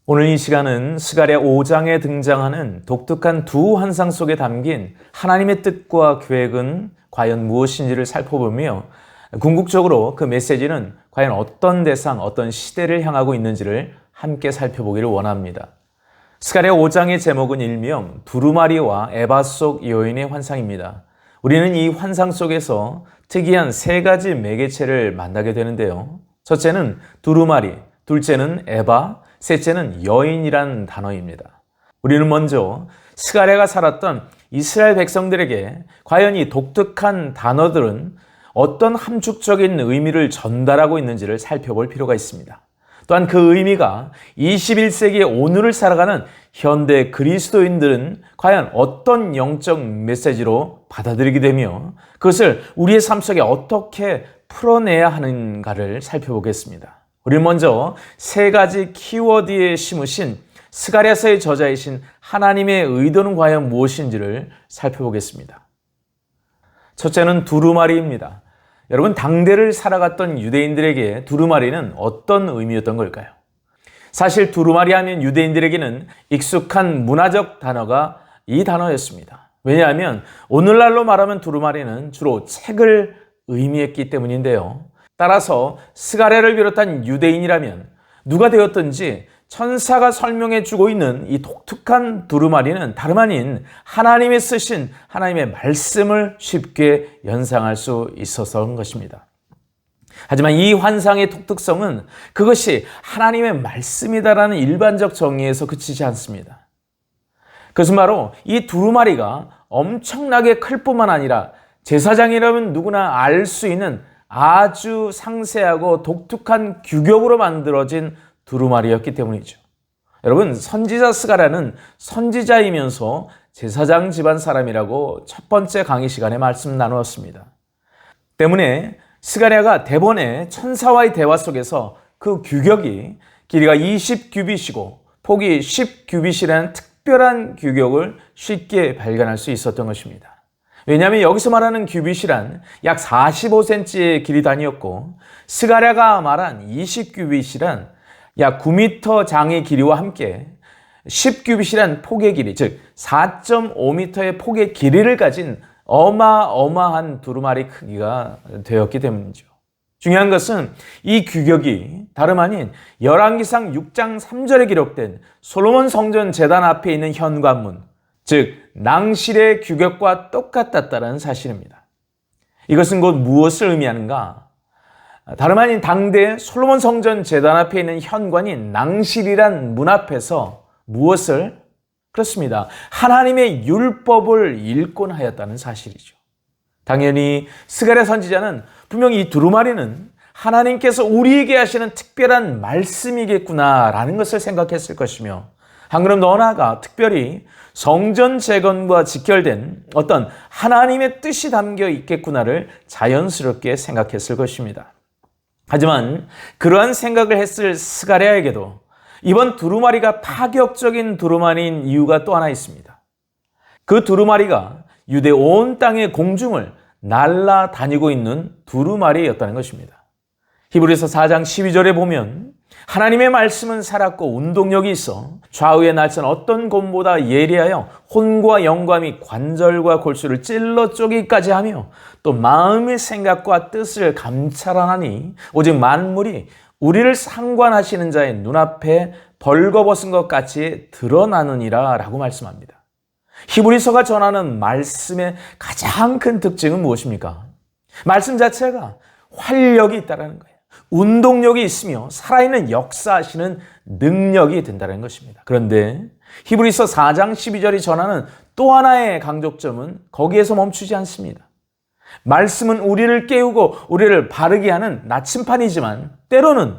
오늘 이 시간은 스가랴 5장에 등장하는 독특한 두 환상 속에 담긴 하나님의 뜻과 계획은 과연 무엇인지를 살펴보며 궁극적으로 그 메시지는 과연 어떤 대상, 어떤 시대를 향하고 있는지를 함께 살펴보기를 원합니다. 스가랴 5장의 제목은 일명 두루마리와 에바 속 여인의 환상입니다. 우리는 이 환상 속에서 특이한 세 가지 매개체를 만나게 되는데요. 첫째는 두루마리, 둘째는 에바, 셋째는 여인이란 단어입니다. 우리는 먼저 스가랴가 살았던 이스라엘 백성들에게 과연 이 독특한 단어들은 어떤 함축적인 의미를 전달하고 있는지를 살펴볼 필요가 있습니다. 또한 그 의미가 21세기의 오늘을 살아가는 현대 그리스도인들은 과연 어떤 영적 메시지로 받아들이게 되며 그것을 우리의 삶 속에 어떻게 풀어내야 하는가를 살펴보겠습니다. 우리는 먼저 세 가지 키워드에 심으신 스가랴서의 저자이신 하나님의 의도는 과연 무엇인지를 살펴보겠습니다. 첫째는 두루마리입니다. 여러분, 당대를 살아갔던 유대인들에게 두루마리는 어떤 의미였던 걸까요? 사실 두루마리 하면 유대인들에게는 익숙한 문화적 단어가 이 단어였습니다. 왜냐하면 오늘날로 말하면 두루마리는 주로 책을 의미했기 때문인데요. 따라서 스가랴를 비롯한 유대인이라면 누가 되었든지 천사가 설명해 주고 있는 이 독특한 두루마리는 다름 아닌 하나님이 쓰신 하나님의 말씀을 쉽게 연상할 수 있었던 것입니다. 하지만 이 환상의 독특성은 그것이 하나님의 말씀이다라는 일반적 정의에서 그치지 않습니다. 그것은 바로 이 두루마리가 엄청나게 클 뿐만 아니라 제사장이라면 누구나 알 수 있는 아주 상세하고 독특한 규격으로 만들어진 두루마리였기 때문이죠. 여러분, 선지자 스가랴는 선지자이면서 제사장 집안 사람이라고 첫 번째 강의 시간에 말씀 나누었습니다. 때문에 스가랴가 대본의 천사와의 대화 속에서 그 규격이 길이가 20규빗이고 폭이 10규빗이라는 특별한 규격을 쉽게 발견할 수 있었던 것입니다. 왜냐하면 여기서 말하는 규빗이란 약 45cm의 길이 단위였고 스가랴가 말한 20규빗이란 약 9m 장의 길이와 함께 10규빗이란 폭의 길이, 즉 4.5m의 폭의 길이를 가진 어마어마한 두루마리 크기가 되었기 때문이죠. 중요한 것은 이 규격이 다름 아닌 열왕기상 6장 3절에 기록된 솔로몬 성전 제단 앞에 있는 현관문, 즉 낭실의 규격과 똑같았다는 사실입니다. 이것은 곧 무엇을 의미하는가? 다름 아닌 당대 솔로몬 성전 제단 앞에 있는 현관인 낭실이란 문 앞에서 무엇을? 그렇습니다. 하나님의 율법을 읽곤 하였다는 사실이죠. 당연히 스가랴 선지자는 분명히 이 두루마리는 하나님께서 우리에게 하시는 특별한 말씀이겠구나라는 것을 생각했을 것이며 한 걸음 더 나아가 특별히 성전 재건과 직결된 어떤 하나님의 뜻이 담겨 있겠구나를 자연스럽게 생각했을 것입니다. 하지만 그러한 생각을 했을 스가랴에게도 이번 두루마리가 파격적인 두루마리인 이유가 또 하나 있습니다. 그 두루마리가 유대 온 땅의 공중을 날아다니고 있는 두루마리였다는 것입니다. 히브리서 4장 12절에 보면 하나님의 말씀은 살았고 운동력이 있어 좌우의 날선 어떤 곰보다 예리하여 혼과 영과 관절과 골수를 찔러 쪼기까지 하며 또 마음의 생각과 뜻을 감찰하나니 오직 만물이 우리를 상관하시는 자의 눈앞에 벌거벗은 것 같이 드러나느니라 라고 말씀합니다. 히브리서가 전하는 말씀의 가장 큰 특징은 무엇입니까? 말씀 자체가 활력이 있다는 거예요. 운동력이 있으며 살아있는 역사하시는 능력이 된다는 것입니다. 그런데 히브리서 4장 12절이 전하는 또 하나의 강조점은 거기에서 멈추지 않습니다. 말씀은 우리를 깨우고 우리를 바르게 하는 나침판이지만 때로는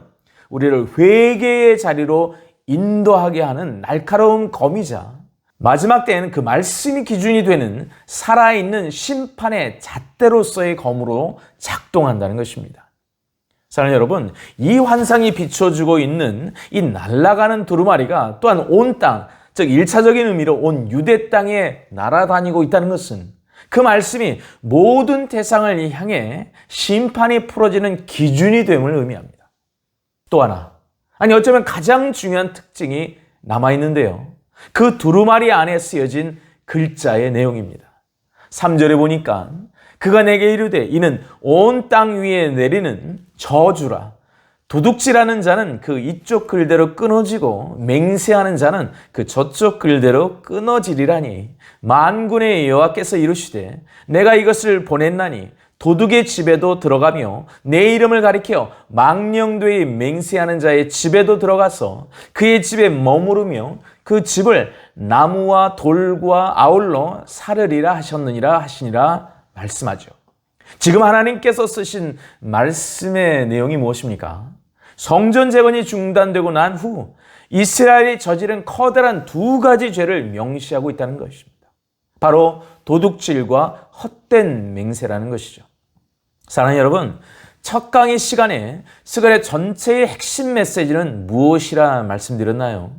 우리를 회개의 자리로 인도하게 하는 날카로운 검이자 마지막 때에는 그 말씀이 기준이 되는 살아있는 심판의 잣대로서의 검으로 작동한다는 것입니다. 사랑하는 여러분, 이 환상이 비춰주고 있는 이 날아가는 두루마리가 또한 온 땅, 즉 1차적인 의미로 온 유대 땅에 날아다니고 있다는 것은 그 말씀이 모든 대상을 향해 심판이 풀어지는 기준이 됨을 의미합니다. 또 하나, 어쩌면 가장 중요한 특징이 남아있는데요. 그 두루마리 안에 쓰여진 글자의 내용입니다. 3절에 보니까 그가 내게 이르되 이는 온 땅 위에 내리는 저주라. 도둑질하는 자는 그 이쪽 글대로 끊어지고 맹세하는 자는 그 저쪽 글대로 끊어지리라니 만군의 여호와께서 이르시되 내가 이것을 보냈나니 도둑의 집에도 들어가며 내 이름을 가리켜 망령되이 맹세하는 자의 집에도 들어가서 그의 집에 머무르며 그 집을 나무와 돌과 아울러 사르리라 하셨느니라 하시니라 말씀하죠. 지금 하나님께서 쓰신 말씀의 내용이 무엇입니까? 성전 재건이 중단되고 난 후 이스라엘이 저지른 커다란 두 가지 죄를 명시하고 있다는 것입니다. 바로 도둑질과 헛된 맹세라는 것이죠. 사랑하는 여러분, 첫 강의 시간에 스가랴 전체의 핵심 메시지는 무엇이라 말씀드렸나요?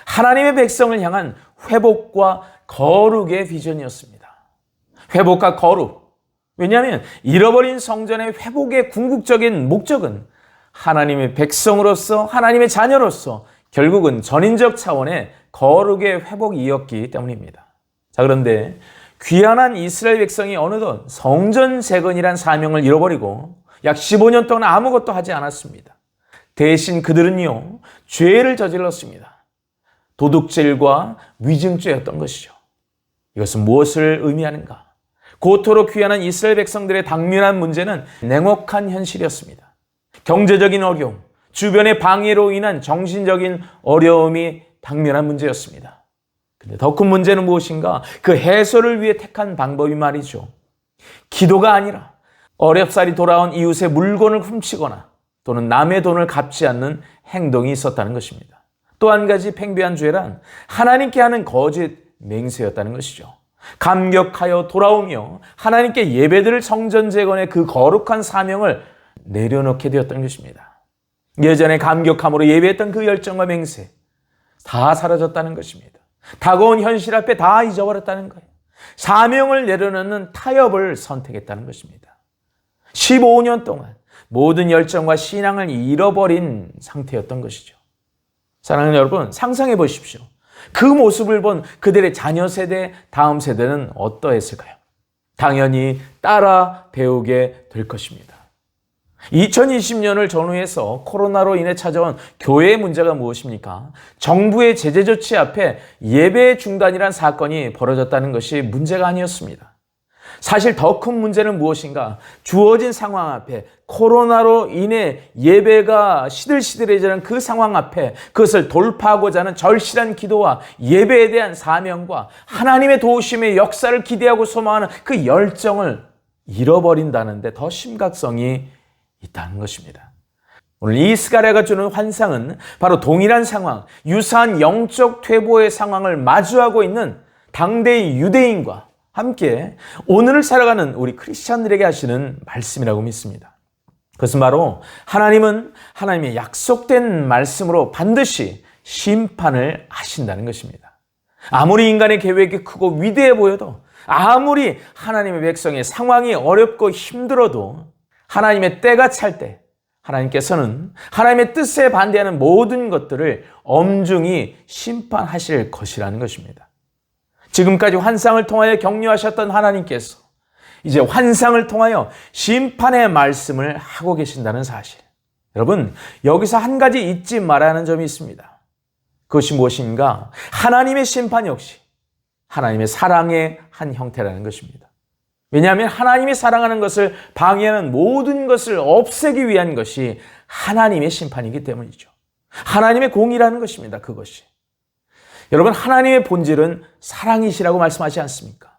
하나님의 백성을 향한 회복과 거룩의 비전이었습니다. 회복과 거룩. 왜냐하면 잃어버린 성전의 회복의 궁극적인 목적은 하나님의 백성으로서, 하나님의 자녀로서 결국은 전인적 차원의 거룩의 회복이었기 때문입니다. 자, 그런데 귀환한 이스라엘 백성이 어느덧 성전 재건이란 사명을 잃어버리고 약 15년 동안 아무것도 하지 않았습니다. 대신 그들은요, 죄를 저질렀습니다. 도둑질과 위증죄였던 것이죠. 이것은 무엇을 의미하는가? 고토록 귀환한 이스라엘 백성들의 당면한 문제는 냉혹한 현실이었습니다. 경제적인 어려움, 주변의 방해로 인한 정신적인 어려움이 당면한 문제였습니다. 근데 더 큰 문제는 무엇인가? 그 해소를 위해 택한 방법이 말이죠. 기도가 아니라 어렵사리 돌아온 이웃의 물건을 훔치거나 또는 남의 돈을 갚지 않는 행동이 있었다는 것입니다. 또 한 가지 팽배한 죄란 하나님께 하는 거짓 맹세였다는 것이죠. 감격하여 돌아오며 하나님께 예배드릴 성전 재건의 그 거룩한 사명을 내려놓게 되었던 것입니다. 예전에 감격함으로 예배했던 그 열정과 맹세 다 사라졌다는 것입니다. 다가온 현실 앞에 다 잊어버렸다는 거예요. 사명을 내려놓는 타협을 선택했다는 것입니다. 15년 동안 모든 열정과 신앙을 잃어버린 상태였던 것이죠. 사랑하는 여러분, 상상해 보십시오. 그 모습을 본 그들의 자녀 세대, 다음 세대는 어떠했을까요? 당연히 따라 배우게 될 것입니다. 2020년을 전후해서 코로나로 인해 찾아온 교회의 문제가 무엇입니까? 정부의 제재 조치 앞에 예배 중단이란 사건이 벌어졌다는 것이 문제가 아니었습니다. 사실 더 큰 문제는 무엇인가? 주어진 상황 앞에 코로나로 인해 예배가 시들시들해지는 그 상황 앞에 그것을 돌파하고자 하는 절실한 기도와 예배에 대한 사명과 하나님의 도우심의 역사를 기대하고 소망하는 그 열정을 잃어버린다는데 더 심각성이 있다는 것입니다. 오늘 이 스가랴가 주는 환상은 바로 동일한 상황, 유사한 영적 퇴보의 상황을 마주하고 있는 당대의 유대인과 함께 오늘을 살아가는 우리 크리스찬들에게 하시는 말씀이라고 믿습니다. 그것은 바로 하나님은 하나님의 약속된 말씀으로 반드시 심판을 하신다는 것입니다. 아무리 인간의 계획이 크고 위대해 보여도, 아무리 하나님의 백성의 상황이 어렵고 힘들어도 하나님의 때가 찰 때 하나님께서는 하나님의 뜻에 반대하는 모든 것들을 엄중히 심판하실 것이라는 것입니다. 지금까지 환상을 통하여 격려하셨던 하나님께서 이제 환상을 통하여 심판의 말씀을 하고 계신다는 사실. 여러분, 여기서 한 가지 잊지 말아야 하는 점이 있습니다. 그것이 무엇인가? 하나님의 심판 역시 하나님의 사랑의 한 형태라는 것입니다. 왜냐하면 하나님이 사랑하는 것을 방해하는 모든 것을 없애기 위한 것이 하나님의 심판이기 때문이죠. 하나님의 공의라는 것입니다. 그것이. 여러분, 하나님의 본질은 사랑이시라고 말씀하지 않습니까?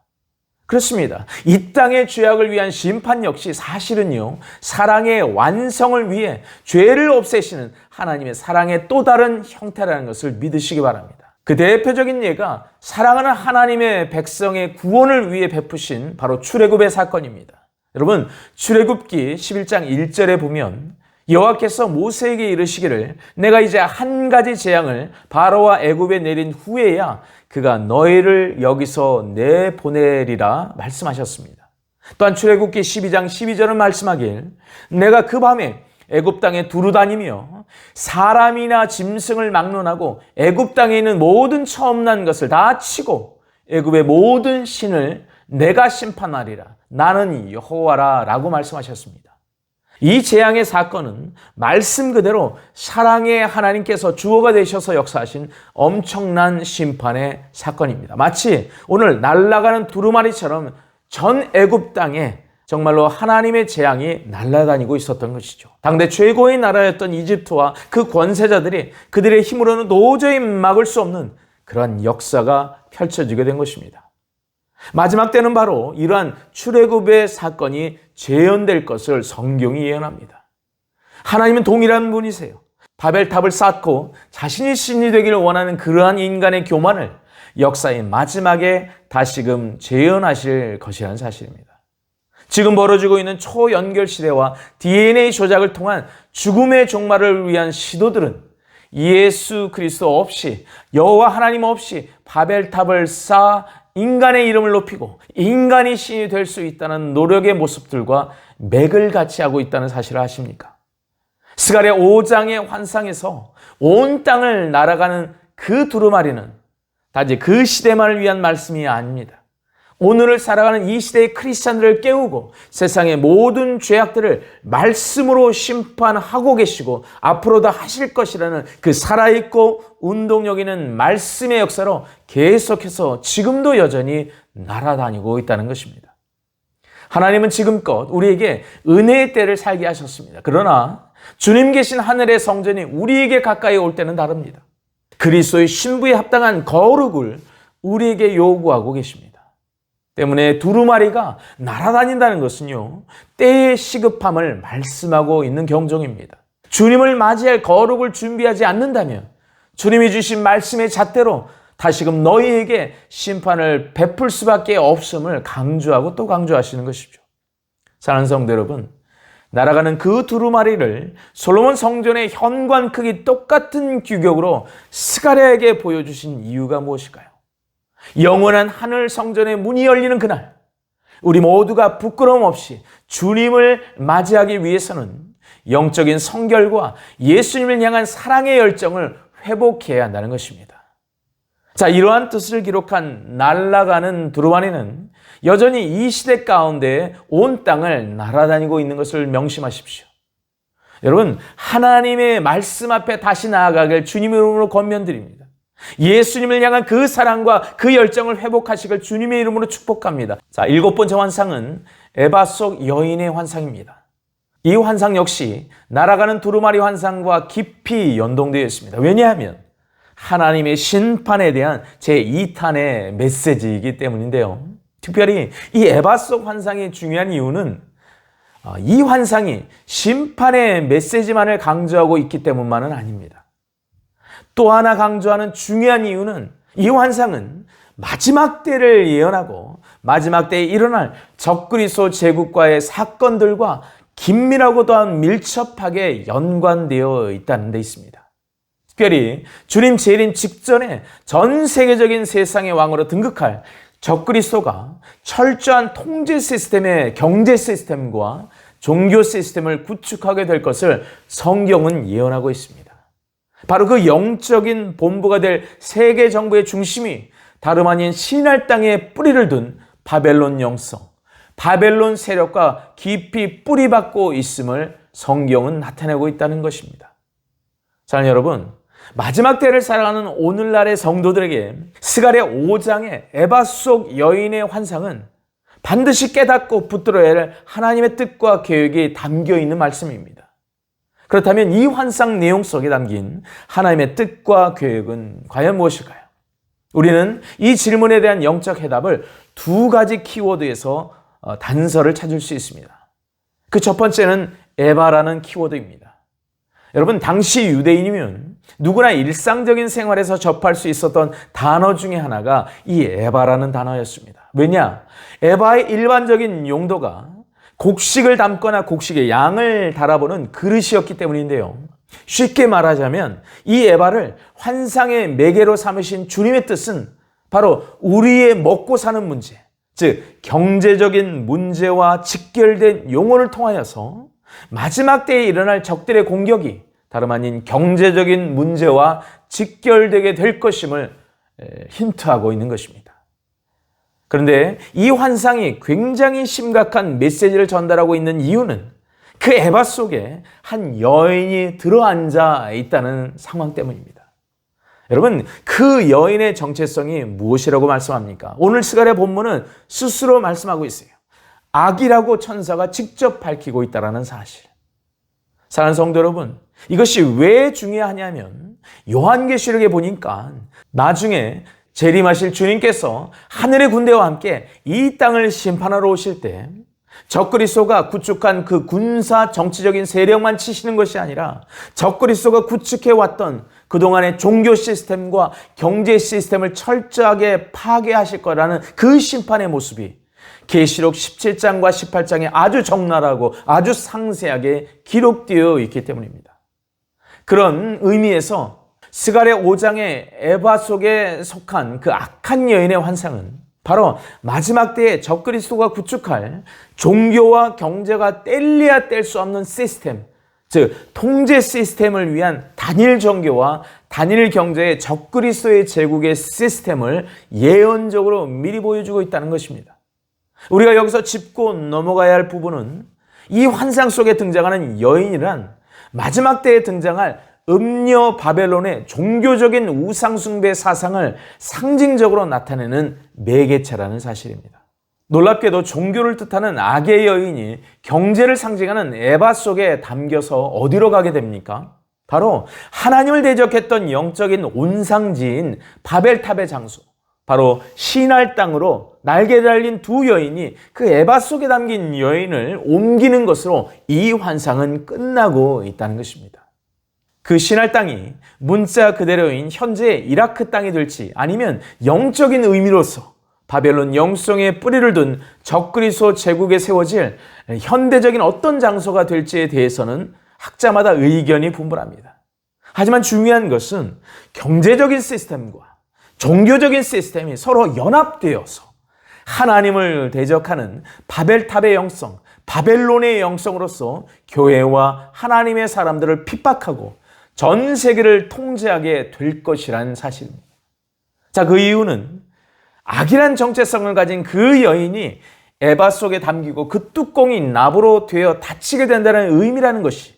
그렇습니다. 이 땅의 죄악을 위한 심판 역시 사실은요, 사랑의 완성을 위해 죄를 없애시는 하나님의 사랑의 또 다른 형태라는 것을 믿으시기 바랍니다. 그 대표적인 예가 사랑하는 하나님의 백성의 구원을 위해 베푸신 바로 출애굽의 사건입니다. 여러분, 출애굽기 11장 1절에 보면 여호와께서 모세에게 이르시기를 내가 이제 한 가지 재앙을 바로와 애굽에 내린 후에야 그가 너희를 여기서 내보내리라 말씀하셨습니다. 또한 출애굽기 12장 12절은 말씀하길 내가 그 밤에 애굽 땅에 두루 다니며 사람이나 짐승을 막론하고 애굽 땅에 있는 모든 처음 난 것을 다 치고 애굽의 모든 신을 내가 심판하리라. 나는 여호와라 라고 말씀하셨습니다. 이 재앙의 사건은 말씀 그대로 사랑의 하나님께서 주어가 되셔서 역사하신 엄청난 심판의 사건입니다. 마치 오늘 날아가는 두루마리처럼 전 애굽 땅에 정말로 하나님의 재앙이 날아다니고 있었던 것이죠. 당대 최고의 나라였던 이집트와 그 권세자들이 그들의 힘으로는 도저히 막을 수 없는 그러한 역사가 펼쳐지게 된 것입니다. 마지막 때는 바로 이러한 출애굽의 사건이 재현될 것을 성경이 예언합니다. 하나님은 동일한 분이세요. 바벨탑을 쌓고 자신이 신이 되기를 원하는 그러한 인간의 교만을 역사의 마지막에 다시금 재현하실 것이라는 사실입니다. 지금 벌어지고 있는 초연결 시대와 DNA 조작을 통한 죽음의 종말을 위한 시도들은 예수 그리스도 없이, 여호와 하나님 없이 바벨탑을 쌓아 인간의 이름을 높이고 인간이 신이 될 수 있다는 노력의 모습들과 맥을 같이 하고 있다는 사실을 아십니까? 스가랴 5장의 환상에서 온 땅을 날아가는 그 두루마리는 단지 그 시대만을 위한 말씀이 아닙니다. 오늘을 살아가는 이 시대의 크리스찬들을 깨우고 세상의 모든 죄악들을 말씀으로 심판하고 계시고 앞으로도 하실 것이라는 그 살아있고 운동력 있는 말씀의 역사로 계속해서 지금도 여전히 날아다니고 있다는 것입니다. 하나님은 지금껏 우리에게 은혜의 때를 살게 하셨습니다. 그러나 주님 계신 하늘의 성전이 우리에게 가까이 올 때는 다릅니다. 그리스도의 신부에 합당한 거룩을 우리에게 요구하고 계십니다. 때문에 두루마리가 날아다닌다는 것은요, 때의 시급함을 말씀하고 있는 경종입니다. 주님을 맞이할 거룩을 준비하지 않는다면 주님이 주신 말씀의 잣대로 다시금 너희에게 심판을 베풀 수밖에 없음을 강조하고 또 강조하시는 것이죠. 사랑하는 성도 여러분, 날아가는 그 두루마리를 솔로몬 성전의 현관 크기 똑같은 규격으로 스가랴에게 보여주신 이유가 무엇일까요? 영원한 하늘 성전의 문이 열리는 그날, 우리 모두가 부끄러움 없이 주님을 맞이하기 위해서는 영적인 성결과 예수님을 향한 사랑의 열정을 회복해야 한다는 것입니다. 자, 이러한 뜻을 기록한 날아가는 두루마리는 여전히 이 시대 가운데 온 땅을 날아다니고 있는 것을 명심하십시오. 여러분, 하나님의 말씀 앞에 다시 나아가길 주님의 이름으로 권면드립니다. 예수님을 향한 그 사랑과 그 열정을 회복하시길 주님의 이름으로 축복합니다. 자, 7번째 환상은 에바 속 여인의 환상입니다. 이 환상 역시 날아가는 두루마리 환상과 깊이 연동되어 있습니다. 왜냐하면 하나님의 심판에 대한 제2탄의 메시지이기 때문인데요. 특별히 이 에바 속 환상이 중요한 이유는 이 환상이 심판의 메시지만을 강조하고 있기 때문만은 아닙니다. 또 하나 강조하는 중요한 이유는 이 환상은 마지막 때를 예언하고 마지막 때에 일어날 적그리스도 제국과의 사건들과 긴밀하고 또한 밀접하게 연관되어 있다는 데 있습니다. 특별히 주님 재림 직전에 전 세계적인 세상의 왕으로 등극할 적그리스도가 철저한 통제 시스템의 경제 시스템과 종교 시스템을 구축하게 될 것을 성경은 예언하고 있습니다. 바로 그 영적인 본부가 될 세계 정부의 중심이 다름 아닌 신할 땅에 뿌리를 둔 바벨론 영성, 바벨론 세력과 깊이 뿌리박고 있음을 성경은 나타내고 있다는 것입니다. 사랑하는 여러분, 마지막 때를 살아가는 오늘날의 성도들에게 스가랴 5장의 에바 속 여인의 환상은 반드시 깨닫고 붙들어야 할 하나님의 뜻과 계획이 담겨 있는 말씀입니다. 그렇다면 이 환상 내용 속에 담긴 하나님의 뜻과 계획은 과연 무엇일까요? 우리는 이 질문에 대한 영적 해답을 두 가지 키워드에서 단서를 찾을 수 있습니다. 그 첫 번째는 에바라는 키워드입니다. 여러분, 당시 유대인이면 누구나 일상적인 생활에서 접할 수 있었던 단어 중에 하나가 이 에바라는 단어였습니다. 왜냐? 에바의 일반적인 용도가 곡식을 담거나 곡식에 양을 달아보는 그릇이었기 때문인데요. 쉽게 말하자면 이 에바를 환상의 매개로 삼으신 주님의 뜻은 바로 우리의 먹고 사는 문제, 즉 경제적인 문제와 직결된 용어를 통하여서 마지막 때에 일어날 적들의 공격이 다름 아닌 경제적인 문제와 직결되게 될 것임을 힌트하고 있는 것입니다. 그런데 이 환상이 굉장히 심각한 메시지를 전달하고 있는 이유는 그 에바 속에 한 여인이 들어앉아 있다는 상황 때문입니다. 여러분, 그 여인의 정체성이 무엇이라고 말씀합니까? 오늘 스가랴 본문은 스스로 말씀하고 있어요. 악이라고 천사가 직접 밝히고 있다는 사실. 사랑하는 성도 여러분, 이것이 왜 중요하냐면 요한계시록에 보니까 나중에 재림하실 주님께서 하늘의 군대와 함께 이 땅을 심판하러 오실 때 적그리스도가 구축한 그 군사 정치적인 세력만 치시는 것이 아니라 적그리스도가 구축해왔던 그동안의 종교 시스템과 경제 시스템을 철저하게 파괴하실 거라는 그 심판의 모습이 계시록 17장과 18장에 아주 적나라하고 아주 상세하게 기록되어 있기 때문입니다. 그런 의미에서 스가랴 5장의 에바 속에 속한 그 악한 여인의 환상은 바로 마지막 때에 적그리스도가 구축할 종교와 경제가 뗄래야 뗄 수 없는 시스템, 즉 통제 시스템을 위한 단일 종교와 단일 경제의 적그리스도의 제국의 시스템을 예언적으로 미리 보여주고 있다는 것입니다. 우리가 여기서 짚고 넘어가야 할 부분은 이 환상 속에 등장하는 여인이란 마지막 때에 등장할 음녀 바벨론의 종교적인 우상숭배 사상을 상징적으로 나타내는 매개체라는 사실입니다. 놀랍게도 종교를 뜻하는 악의 여인이 경제를 상징하는 에바 속에 담겨서 어디로 가게 됩니까? 바로 하나님을 대적했던 영적인 온상지인 바벨탑의 장소, 바로 시날 땅으로 날개 달린 두 여인이 그 에바 속에 담긴 여인을 옮기는 것으로 이 환상은 끝나고 있다는 것입니다. 그 시날 땅이 문자 그대로인 현재의 이라크 땅이 될지 아니면 영적인 의미로서 바벨론 영성에 뿌리를 둔 적그리스도 제국에 세워질 현대적인 어떤 장소가 될지에 대해서는 학자마다 의견이 분분합니다. 하지만 중요한 것은 경제적인 시스템과 종교적인 시스템이 서로 연합되어서 하나님을 대적하는 바벨탑의 영성, 바벨론의 영성으로서 교회와 하나님의 사람들을 핍박하고 전 세계를 통제하게 될 것이라는 사실입니다. 자, 그 이유는 악이란 정체성을 가진 그 여인이 에바 속에 담기고 그 뚜껑이 납으로 되어 닫히게 된다는 의미라는 것이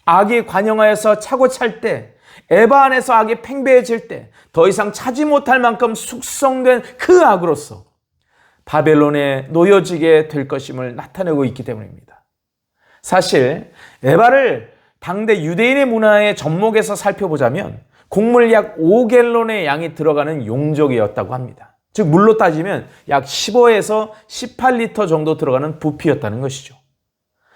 악이 관영하여서 차고 찰 때, 에바 안에서 악이 팽배해질 때 더 이상 차지 못할 만큼 숙성된 그 악으로서 바벨론에 놓여지게 될 것임을 나타내고 있기 때문입니다. 사실 에바를 당대 유대인의 문화의 접목에서 살펴보자면 곡물 약 5갤론의 양이 들어가는 용적이었다고 합니다. 즉 물로 따지면 약 15에서 18리터 정도 들어가는 부피였다는 것이죠.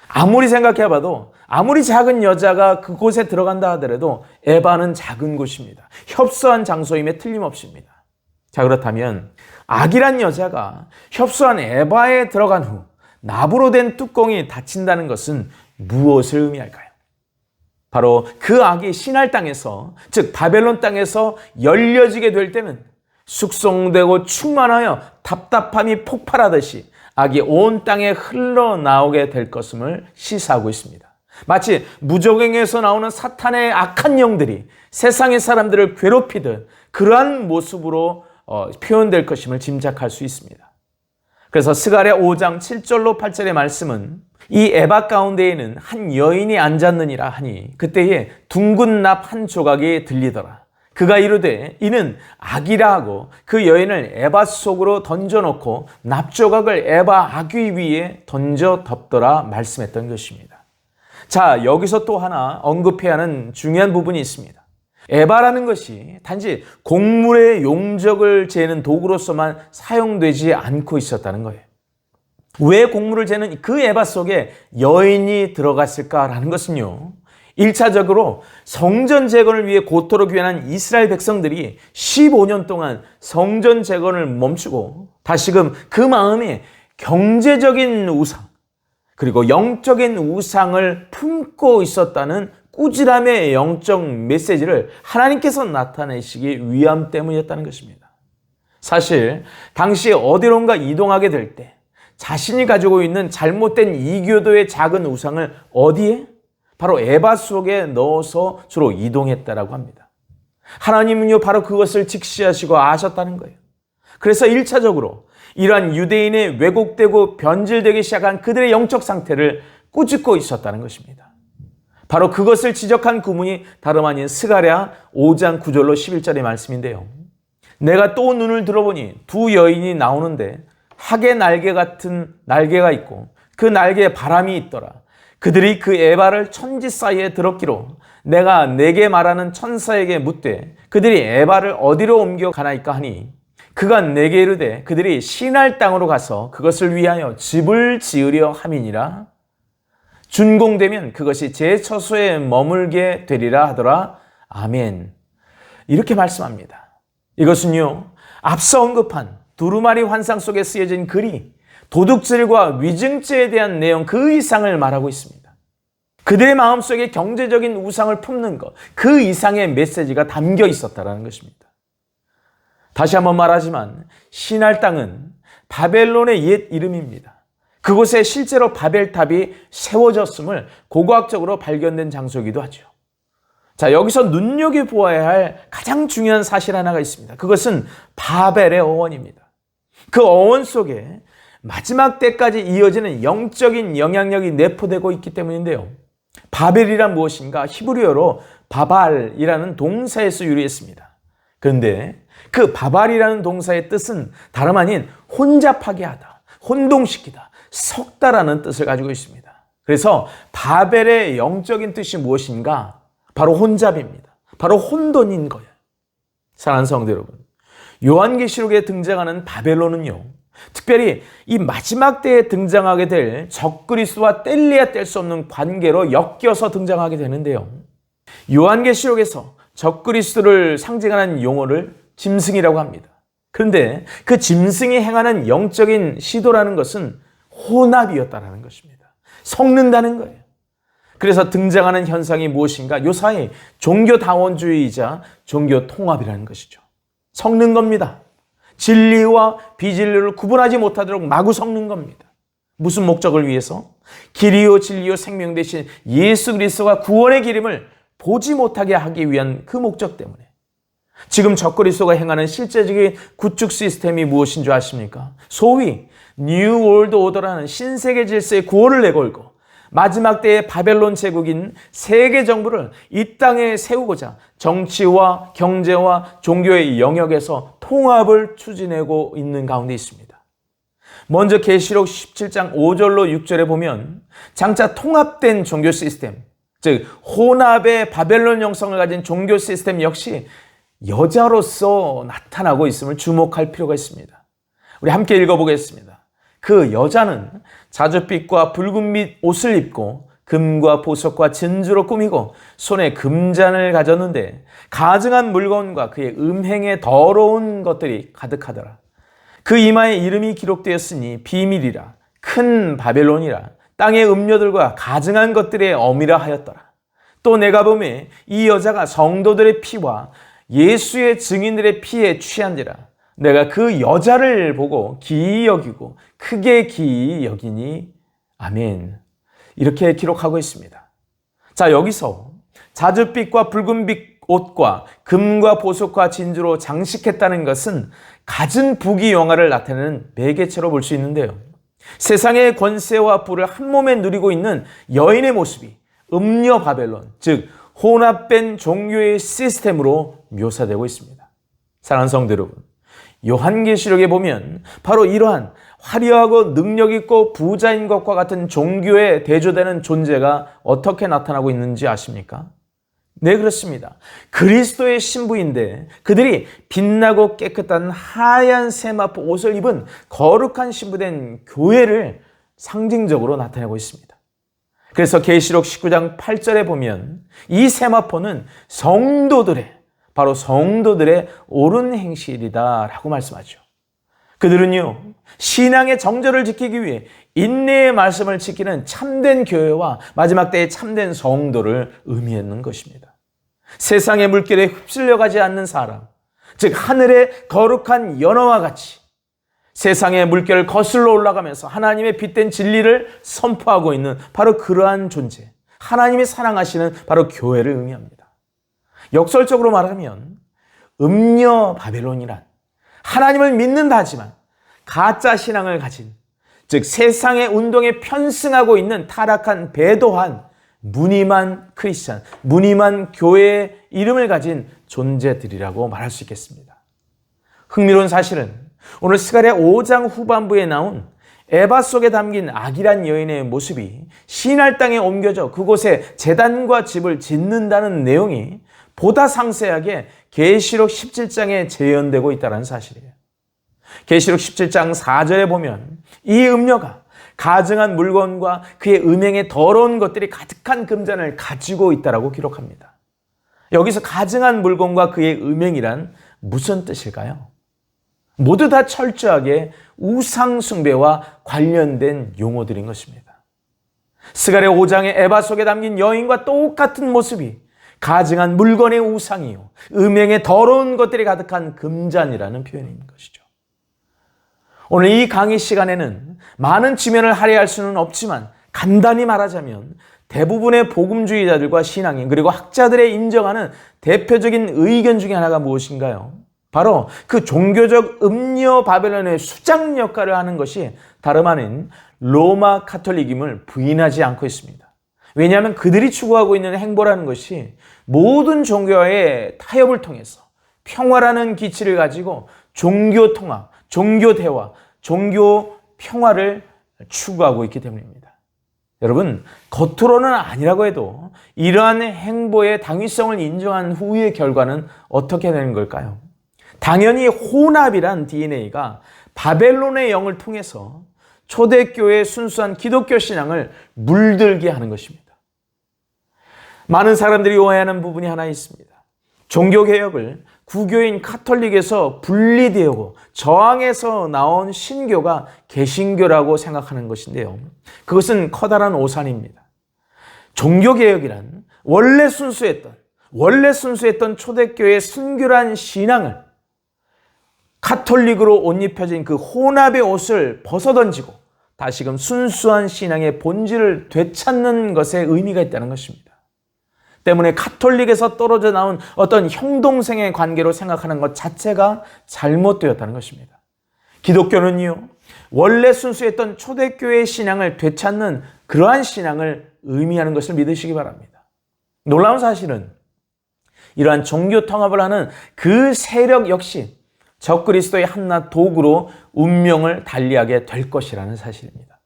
아무리 생각해봐도 아무리 작은 여자가 그곳에 들어간다 하더라도 에바는 작은 곳입니다. 협소한 장소임에 틀림없습니다. 자, 그렇다면 악이란 여자가 협소한 에바에 들어간 후 납으로 된 뚜껑이 닫힌다는 것은 무엇을 의미할까요? 바로 그 악이 시날 땅에서, 즉 바벨론 땅에서 열려지게 될 때는 숙성되고 충만하여 답답함이 폭발하듯이 악이 온 땅에 흘러나오게 될 것임을 시사하고 있습니다. 마치 무적행에서 나오는 사탄의 악한 영들이 세상의 사람들을 괴롭히듯 그러한 모습으로 표현될 것임을 짐작할 수 있습니다. 그래서 스가랴 5장 7절로 8절의 말씀은 이 에바 가운데에는 한 여인이 앉았느니라 하니 그때에 둥근 납 한 조각이 들리더라. 그가 이르되 이는 악이라 하고 그 여인을 에바 속으로 던져놓고 납 조각을 에바 아귀 위에 던져 덮더라 말씀했던 것입니다. 자, 여기서 또 하나 언급해야 하는 중요한 부분이 있습니다. 에바라는 것이 단지 곡물의 용적을 재는 도구로서만 사용되지 않고 있었다는 거예요. 왜 곡물을 재는 그 에바 속에 여인이 들어갔을까라는 것은요, 1차적으로 성전 재건을 위해 고토로 귀환한 이스라엘 백성들이 15년 동안 성전 재건을 멈추고 다시금 그 마음에 경제적인 우상, 그리고 영적인 우상을 품고 있었다는 꾸지람의 영적 메시지를 하나님께서 나타내시기 위함 때문이었다는 것입니다. 사실 당시 어디론가 이동하게 될 때 자신이 가지고 있는 잘못된 이교도의 작은 우상을 어디에? 바로 에바 속에 넣어서 주로 이동했다라고 합니다. 하나님은요, 바로 그것을 직시하시고 아셨다는 거예요. 그래서 1차적으로 이러한 유대인의 왜곡되고 변질되기 시작한 그들의 영적 상태를 꾸짖고 있었다는 것입니다. 바로 그것을 지적한 구문이 다름 아닌 스가랴 5장 9절로 11절의 말씀인데요. 내가 또 눈을 들어보니 두 여인이 나오는데 학의 날개 같은 날개가 있고 그 날개에 바람이 있더라. 그들이 그 에바를 천지 사이에 들었기로 내가 내게 말하는 천사에게 묻되 그들이 에바를 어디로 옮겨 가나이까 하니 그가 내게 이르되 그들이 시날 땅으로 가서 그것을 위하여 집을 지으려 함이니라. 준공되면 그것이 제 처소에 머물게 되리라 하더라. 아멘. 이렇게 말씀합니다. 이것은요, 앞서 언급한 두루마리 환상 속에 쓰여진 글이 도둑질과 위증죄에 대한 내용 그 이상을 말하고 있습니다. 그들의 마음속에 경제적인 우상을 품는 것, 그 이상의 메시지가 담겨 있었다는 것입니다. 다시 한번 말하지만 시날 땅은 바벨론의 옛 이름입니다. 그곳에 실제로 바벨탑이 세워졌음을 고고학적으로 발견된 장소이기도 하죠. 자, 여기서 눈여겨보아야 할 가장 중요한 사실 하나가 있습니다. 그것은 바벨의 어원입니다. 그 어원 속에 마지막 때까지 이어지는 영적인 영향력이 내포되고 있기 때문인데요. 바벨이란 무엇인가? 히브리어로 바발이라는 동사에서 유래했습니다. 그런데 그 바발이라는 동사의 뜻은 다름 아닌 혼잡하게 하다, 혼동시키다, 섞다라는 뜻을 가지고 있습니다. 그래서 바벨의 영적인 뜻이 무엇인가? 바로 혼잡입니다. 바로 혼돈인 거예요. 사랑하는 성도 여러분, 요한계시록에 등장하는 바벨론은요, 특별히 이 마지막 때에 등장하게 될 적그리스도와 뗄래야 뗄 수 없는 관계로 엮여서 등장하게 되는데요. 요한계시록에서 적그리스도를 상징하는 용어를 짐승이라고 합니다. 그런데 그 짐승이 행하는 영적인 시도라는 것은 혼합이었다는 것입니다. 섞는다는 거예요. 그래서 등장하는 현상이 무엇인가? 요사이 종교다원주의이자 종교통합이라는 것이죠. 섞는 겁니다. 진리와 비진리를 구분하지 못하도록 마구 섞는 겁니다. 무슨 목적을 위해서? 길이요 진리요 생명 대신 예수 그리스도가 구원의 기름을 보지 못하게 하기 위한 그 목적 때문에 지금 적그리스도가 행하는 실제적인 구축 시스템이 무엇인 줄 아십니까? 소위 뉴 월드 오더라는 신세계 질서의 구호를 내걸고 마지막 때의 바벨론 제국인 세계 정부를 이 땅에 세우고자 정치와 경제와 종교의 영역에서 통합을 추진하고 있는 가운데 있습니다. 먼저 계시록 17장 5절로 6절에 보면 장차 통합된 종교 시스템, 즉 혼합의 바벨론 형성을 가진 종교 시스템 역시 여자로서 나타나고 있음을 주목할 필요가 있습니다. 우리 함께 읽어보겠습니다. 그 여자는 자줏빛과 붉은빛 옷을 입고 금과 보석과 진주로 꾸미고 손에 금잔을 가졌는데 가증한 물건과 그의 음행에 더러운 것들이 가득하더라. 그 이마에 이름이 기록되었으니 비밀이라, 큰 바벨론이라, 땅의 음료들과 가증한 것들의 어미라 하였더라. 또 내가 보매 이 여자가 성도들의 피와 예수의 증인들의 피에 취한지라. 내가 그 여자를 보고 기이 여기고 크게 기이 여기니 아멘. 이렇게 기록하고 있습니다. 자, 여기서 자줏빛과 붉은빛 옷과 금과 보석과 진주로 장식했다는 것은 갖은 부귀 영화를 나타내는 매개체로 볼 수 있는데요. 세상의 권세와 부를 한 몸에 누리고 있는 여인의 모습이 음녀 바벨론, 즉 혼합된 종교의 시스템으로 묘사되고 있습니다. 사랑하는 성도 여러분, 요한계시록에 보면 바로 이러한 화려하고 능력 있고 부자인 것과 같은 종교에 대조되는 존재가 어떻게 나타나고 있는지 아십니까? 네, 그렇습니다. 그리스도의 신부인데 그들이 빛나고 깨끗한 하얀 세마포 옷을 입은 거룩한 신부된 교회를 상징적으로 나타내고 있습니다. 그래서 계시록 19장 8절에 보면 이 세마포는 바로 성도들의 옳은 행실이다 라고 말씀하죠. 그들은요, 신앙의 정절을 지키기 위해 인내의 말씀을 지키는 참된 교회와 마지막 때의 참된 성도를 의미했는 것입니다. 세상의 물결에 휩쓸려가지 않는 사람, 즉 하늘의 거룩한 연어와 같이 세상의 물결을 거슬러 올라가면서 하나님의 빛된 진리를 선포하고 있는 바로 그러한 존재, 하나님이 사랑하시는 바로 교회를 의미합니다. 역설적으로 말하면 음녀 바벨론이란 하나님을 믿는다 하지만 가짜 신앙을 가진, 즉 세상의 운동에 편승하고 있는 타락한 배도한 무늬만 크리스찬, 무늬만 교회의 이름을 가진 존재들이라고 말할 수 있겠습니다. 흥미로운 사실은 오늘 스가랴 5장 후반부에 나온 에바 속에 담긴 악이란 여인의 모습이 시날 땅에 옮겨져 그곳에 제단과 집을 짓는다는 내용이 보다 상세하게 계시록 17장에 재현되고 있다는 사실이에요. 계시록 17장 4절에 보면 이 음녀가 가증한 물건과 그의 음행에 더러운 것들이 가득한 금잔을 가지고 있다라고 기록합니다. 여기서 가증한 물건과 그의 음행이란 무슨 뜻일까요? 모두 다 철저하게 우상 숭배와 관련된 용어들인 것입니다. 스가랴 5장의 에바 속에 담긴 여인과 똑같은 모습이 가증한 물건의 우상이요, 음행에 더러운 것들이 가득한 금잔이라는 표현인 것이죠. 오늘 이 강의 시간에는 많은 지면을 할애할 수는 없지만 간단히 말하자면 대부분의 복음주의자들과 신앙인 그리고 학자들의 인정하는 대표적인 의견 중에 하나가 무엇인가요? 바로 그 종교적 음녀 바벨론의 수장 역할을 하는 것이 다름 아닌 로마 카톨릭임을 부인하지 않고 있습니다. 왜냐하면 그들이 추구하고 있는 행보라는 것이 모든 종교와의 타협을 통해서 평화라는 기치를 가지고 종교 통합, 종교 대화, 종교 평화를 추구하고 있기 때문입니다. 여러분, 겉으로는 아니라고 해도 이러한 행보의 당위성을 인정한 후의 결과는 어떻게 되는 걸까요? 당연히 혼합이란 DNA가 바벨론의 영을 통해서 초대교회의 순수한 기독교 신앙을 물들게 하는 것입니다. 많은 사람들이 오해하는 부분이 하나 있습니다. 종교개혁을 구교인 카톨릭에서 분리되고 저항해서 나온 신교가 개신교라고 생각하는 것인데요. 그것은 커다란 오산입니다. 종교개혁이란 원래 순수했던 초대교회의 순결한 신앙을 카톨릭으로 옷 입혀진 그 혼합의 옷을 벗어던지고 다시금 순수한 신앙의 본질을 되찾는 것에 의미가 있다는 것입니다. 때문에 카톨릭에서 떨어져 나온 어떤 형동생의 관계로 생각하는 것 자체가 잘못되었다는 것입니다. 기독교는요, 원래 순수했던 초대교회의 신앙을 되찾는 그러한 신앙을 의미하는 것을 믿으시기 바랍니다. 놀라운 사실은 이러한 종교 통합을 하는 그 세력 역시 적그리스도의 한낱 도구로 운명을 달리하게 될 것이라는 사실입니다.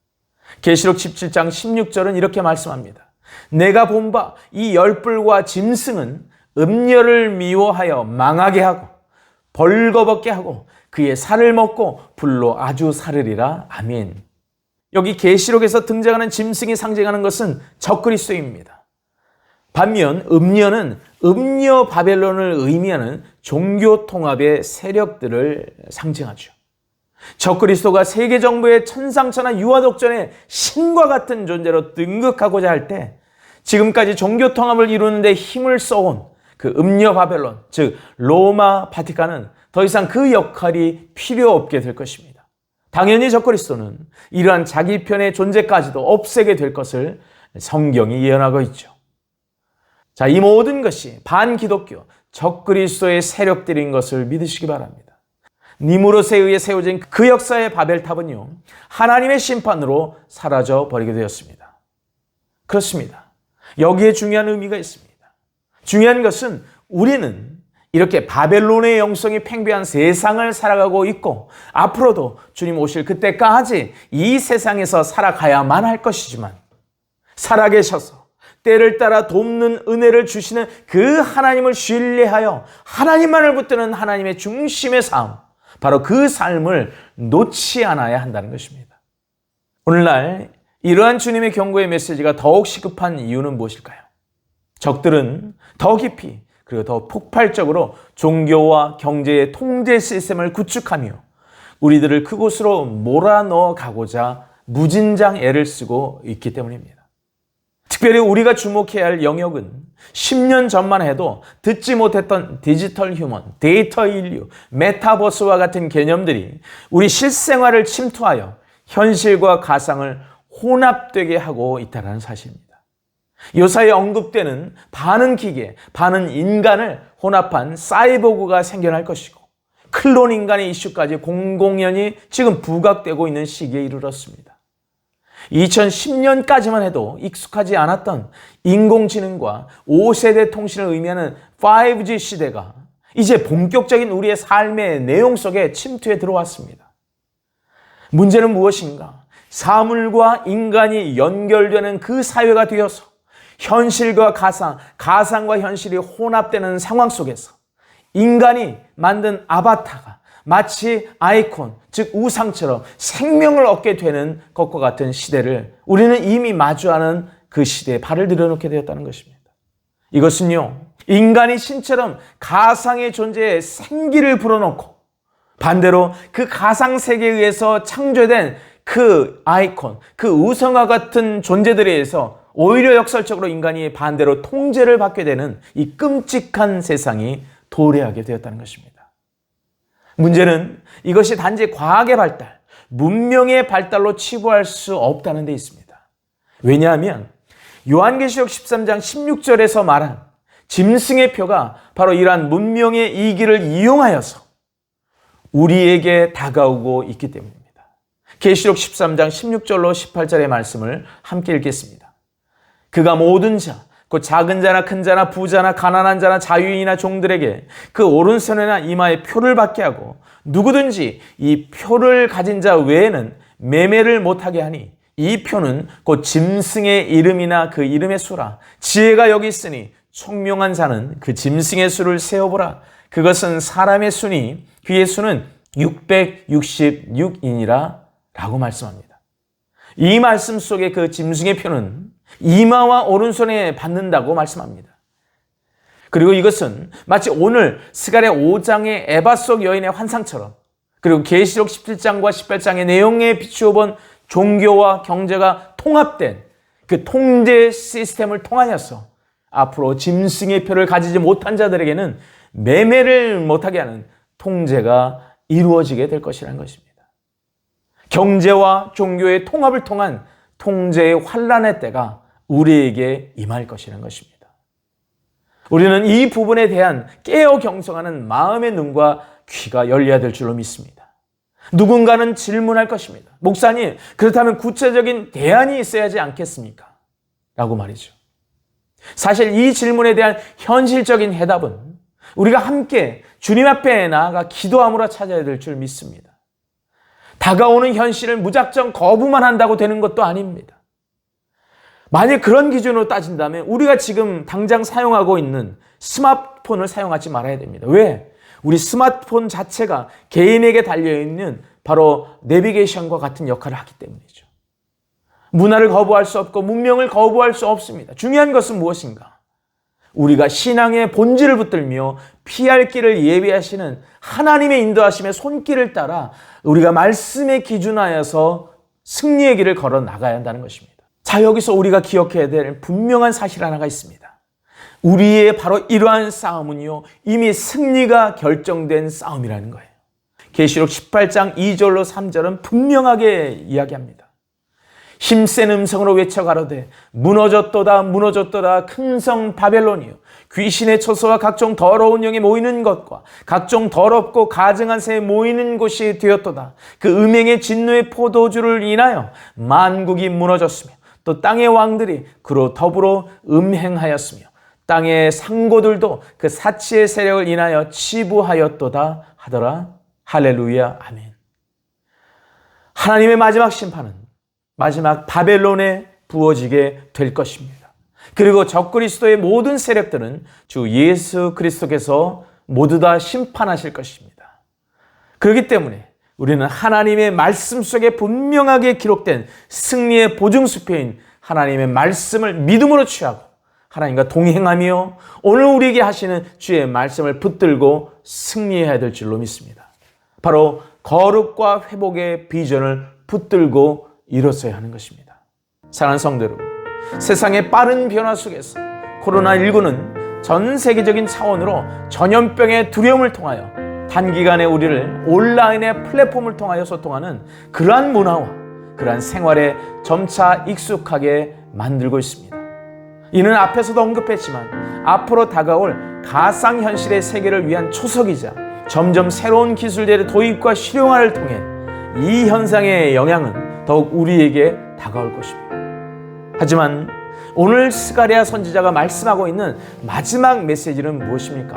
계시록 17장 16절은 이렇게 말씀합니다. 내가 본 바 이 열불과 짐승은 음녀를 미워하여 망하게 하고 벌거벗게 하고 그의 살을 먹고 불로 아주 사르리라. 아멘. 여기 계시록에서 등장하는 짐승이 상징하는 것은 적그리스도입니다. 반면 음녀는 음녀 바벨론을 의미하는 종교 통합의 세력들을 상징하죠. 적그리스도가 세계 정부의 천상천하 유아독전의 신과 같은 존재로 등극하고자 할 때 지금까지 종교 통합을 이루는 데 힘을 써온 그 음녀 바벨론, 즉 로마 바티칸은 더 이상 그 역할이 필요 없게 될 것입니다. 당연히 적그리스도는 이러한 자기 편의 존재까지도 없애게 될 것을 성경이 예언하고 있죠. 자, 이 모든 것이 반기독교, 적그리스도의 세력들인 것을 믿으시기 바랍니다. 니무롯에 의해 세워진 그 역사의 바벨탑은요, 하나님의 심판으로 사라져 버리게 되었습니다. 그렇습니다. 여기에 중요한 의미가 있습니다. 중요한 것은 우리는 이렇게 바벨론의 영성이 팽배한 세상을 살아가고 있고 앞으로도 주님 오실 그때까지 이 세상에서 살아가야만 할 것이지만 살아계셔서 때를 따라 돕는 은혜를 주시는 그 하나님을 신뢰하여 하나님만을 붙드는 하나님의 중심의 삶, 바로 그 삶을 놓지 않아야 한다는 것입니다. 오늘날 이러한 주님의 경고의 메시지가 더욱 시급한 이유는 무엇일까요? 적들은 더 깊이 그리고 더 폭발적으로 종교와 경제의 통제 시스템을 구축하며 우리들을 그곳으로 몰아넣어 가고자 무진장 애를 쓰고 있기 때문입니다. 특별히 우리가 주목해야 할 영역은 10년 전만 해도 듣지 못했던 디지털 휴먼, 데이터 인류, 메타버스와 같은 개념들이 우리 실생활을 침투하여 현실과 가상을 혼합되게 하고 있다는 사실입니다. 요사이 언급되는 반은 기계, 반은 인간을 혼합한 사이보그가 생겨날 것이고 클론 인간의 이슈까지 공공연히 지금 부각되고 있는 시기에 이르렀습니다. 2010년까지만 해도 익숙하지 않았던 인공지능과 5세대 통신을 의미하는 5G 시대가 이제 본격적인 우리의 삶의 내용 속에 침투해 들어왔습니다. 문제는 무엇인가? 사물과 인간이 연결되는 그 사회가 되어서 현실과 가상, 가상과 현실이 혼합되는 상황 속에서 인간이 만든 아바타가 마치 아이콘, 즉 우상처럼 생명을 얻게 되는 것과 같은 시대를 우리는 이미 마주하는 그 시대에 발을 들여놓게 되었다는 것입니다. 이것은요, 인간이 신처럼 가상의 존재에 생기를 불어넣고 반대로 그 가상 세계에 의해서 창조된 그 아이콘, 그 우상과 같은 존재들에 의해서 오히려 역설적으로 인간이 반대로 통제를 받게 되는 이 끔찍한 세상이 도래하게 되었다는 것입니다. 문제는 이것이 단지 과학의 발달, 문명의 발달로 치부할 수 없다는 데 있습니다. 왜냐하면 요한계시록 13장 16절에서 말한 짐승의 표가 바로 이러한 문명의 이기를 이용하여서 우리에게 다가오고 있기 때문입니다. 계시록 13장 16절로 18절의 말씀을 함께 읽겠습니다. 그가 모든 자, 그 작은 자나 큰 자나 부자나 가난한 자나 자유인이나 종들에게 그 오른손이나 이마에 표를 받게 하고 누구든지 이 표를 가진 자 외에는 매매를 못하게 하니 이 표는 곧 짐승의 이름이나 그 이름의 수라. 지혜가 여기 있으니 총명한 자는 그 짐승의 수를 세어보라. 그것은 사람의 수니 그의 수는 666이니라 라고 말씀합니다. 이 말씀 속에 그 짐승의 표는 이마와 오른손에 받는다고 말씀합니다. 그리고 이것은 마치 오늘 스가랴 5장의 에바 속 여인의 환상처럼 그리고 계시록 17장과 18장의 내용에 비추어 본 종교와 경제가 통합된 그 통제 시스템을 통하여서 앞으로 짐승의 표를 가지지 못한 자들에게는 매매를 못하게 하는 통제가 이루어지게 될 것이라는 것입니다. 경제와 종교의 통합을 통한 통제의 환란의 때가 우리에게 임할 것이라는 것입니다. 우리는 이 부분에 대한 깨어 경성하는 마음의 눈과 귀가 열려야 될 줄로 믿습니다. 누군가는 질문할 것입니다. 목사님, 그렇다면 구체적인 대안이 있어야 하지 않겠습니까? 라고 말이죠. 사실 이 질문에 대한 현실적인 해답은 우리가 함께 주님 앞에 나아가 기도함으로 찾아야 될 줄 믿습니다. 다가오는 현실을 무작정 거부만 한다고 되는 것도 아닙니다. 만약 그런 기준으로 따진다면 우리가 지금 당장 사용하고 있는 스마트폰을 사용하지 말아야 됩니다. 왜? 우리 스마트폰 자체가 개인에게 달려있는 바로 내비게이션과 같은 역할을 하기 때문이죠. 문화를 거부할 수 없고 문명을 거부할 수 없습니다. 중요한 것은 무엇인가? 우리가 신앙의 본질을 붙들며 피할 길을 예비하시는 하나님의 인도하심의 손길을 따라 우리가 말씀에 기준하여서 승리의 길을 걸어 나가야 한다는 것입니다. 자, 여기서 우리가 기억해야 될 분명한 사실 하나가 있습니다. 우리의 바로 이러한 싸움은요, 이미 승리가 결정된 싸움이라는 거예요. 계시록 18장 2절로 3절은 분명하게 이야기합니다. 힘센 음성으로 외쳐 가로되 무너졌도다 무너졌도다 큰 성 바벨론이요 귀신의 처소와 각종 더러운 영에 모이는 것과 각종 더럽고 가증한 새에 모이는 곳이 되었도다. 그 음행의 진노의 포도주를 인하여 만국이 무너졌으며 또 땅의 왕들이 그로 더불어 음행하였으며 땅의 상고들도 그 사치의 세력을 인하여 치부하였도다 하더라. 할렐루야, 아멘. 하나님의 마지막 심판은 마지막 바벨론에 부어지게 될 것입니다. 그리고 적그리스도의 모든 세력들은 주 예수 그리스도께서 모두 다 심판하실 것입니다. 그렇기 때문에 우리는 하나님의 말씀 속에 분명하게 기록된 승리의 보증수표인 하나님의 말씀을 믿음으로 취하고 하나님과 동행하며 오늘 우리에게 하시는 주의 말씀을 붙들고 승리해야 될 줄로 믿습니다. 바로 거룩과 회복의 비전을 붙들고 일었어야 하는 것입니다. 사랑하는 성도 여러분, 세상의 빠른 변화 속에서 코로나19는 전 세계적인 차원으로 전염병의 두려움을 통하여 단기간에 우리를 온라인의 플랫폼을 통하여 소통하는 그러한 문화와 그러한 생활에 점차 익숙하게 만들고 있습니다. 이는 앞에서도 언급했지만 앞으로 다가올 가상현실의 세계를 위한 초석이자 점점 새로운 기술들의 도입과 실용화를 통해 이 현상의 영향은 더욱 우리에게 다가올 것입니다. 하지만 오늘 스가랴 선지자가 말씀하고 있는 마지막 메시지는 무엇입니까?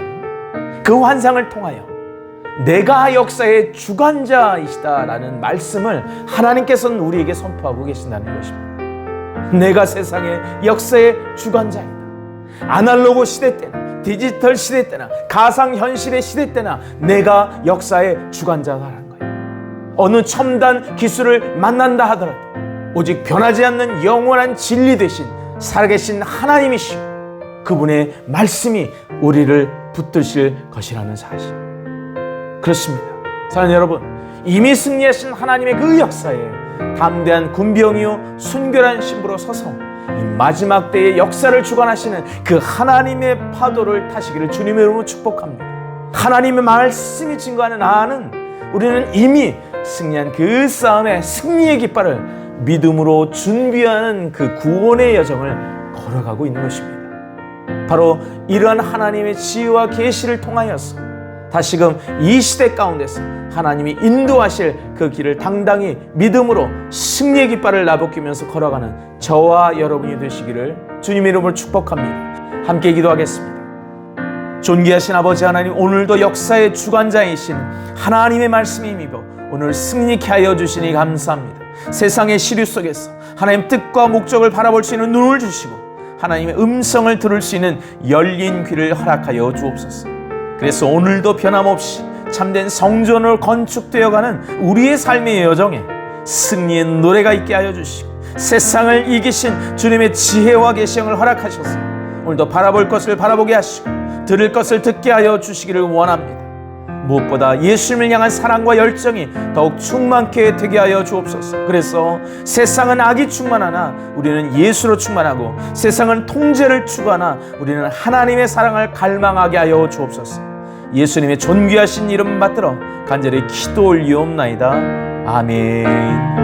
그 환상을 통하여 내가 역사의 주관자이시다라는 말씀을 하나님께서는 우리에게 선포하고 계신다는 것입니다. 내가 세상의 역사의 주관자이다. 아날로그 시대 때나 디지털 시대 때나 가상현실의 시대 때나 내가 역사의 주관자다라는 거예요. 어느 첨단 기술을 만난다 하더라도 오직 변하지 않는 영원한 진리 되신 살아계신 하나님이시오. 그분의 말씀이 우리를 붙드실 것이라는 사실. 그렇습니다. 사랑하는 여러분, 이미 승리하신 하나님의 그 역사에 담대한 군병이요 순결한 신부로 서서 이 마지막 때의 역사를 주관하시는 그 하나님의 파도를 타시기를 주님의 이름으로 축복합니다. 하나님의 말씀이 증거하는 나는 우리는 이미 승리한 그 싸움의 승리의 깃발을 믿음으로 준비하는 그 구원의 여정을 걸어가고 있는 것입니다. 바로 이러한 하나님의 지혜와 계시를 통하여서 다시금 이 시대 가운데서 하나님이 인도하실 그 길을 당당히 믿음으로 승리의 깃발을 나부끼면서 걸어가는 저와 여러분이 되시기를 주님의 이름으로 축복합니다. 함께 기도하겠습니다. 존귀하신 아버지 하나님, 오늘도 역사의 주관자이신 하나님의 말씀에 힘입어 오늘 승리케 하여 주시니 감사합니다. 세상의 시류 속에서 하나님 뜻과 목적을 바라볼 수 있는 눈을 주시고 하나님의 음성을 들을 수 있는 열린 귀를 허락하여 주옵소서. 그래서 오늘도 변함없이 참된 성전으로 건축되어가는 우리의 삶의 여정에 승리의 노래가 있게 하여 주시고 세상을 이기신 주님의 지혜와 계시형을 허락하셔서 오늘도 바라볼 것을 바라보게 하시고 들을 것을 듣게 하여 주시기를 원합니다. 무엇보다 예수님을 향한 사랑과 열정이 더욱 충만케 되게 하여 주옵소서. 그래서 세상은 악이 충만하나 우리는 예수로 충만하고 세상은 통제를 추구하나 우리는 하나님의 사랑을 갈망하게 하여 주옵소서. 예수님의 존귀하신 이름 받들어 간절히 기도 올리옵나이다. 아멘.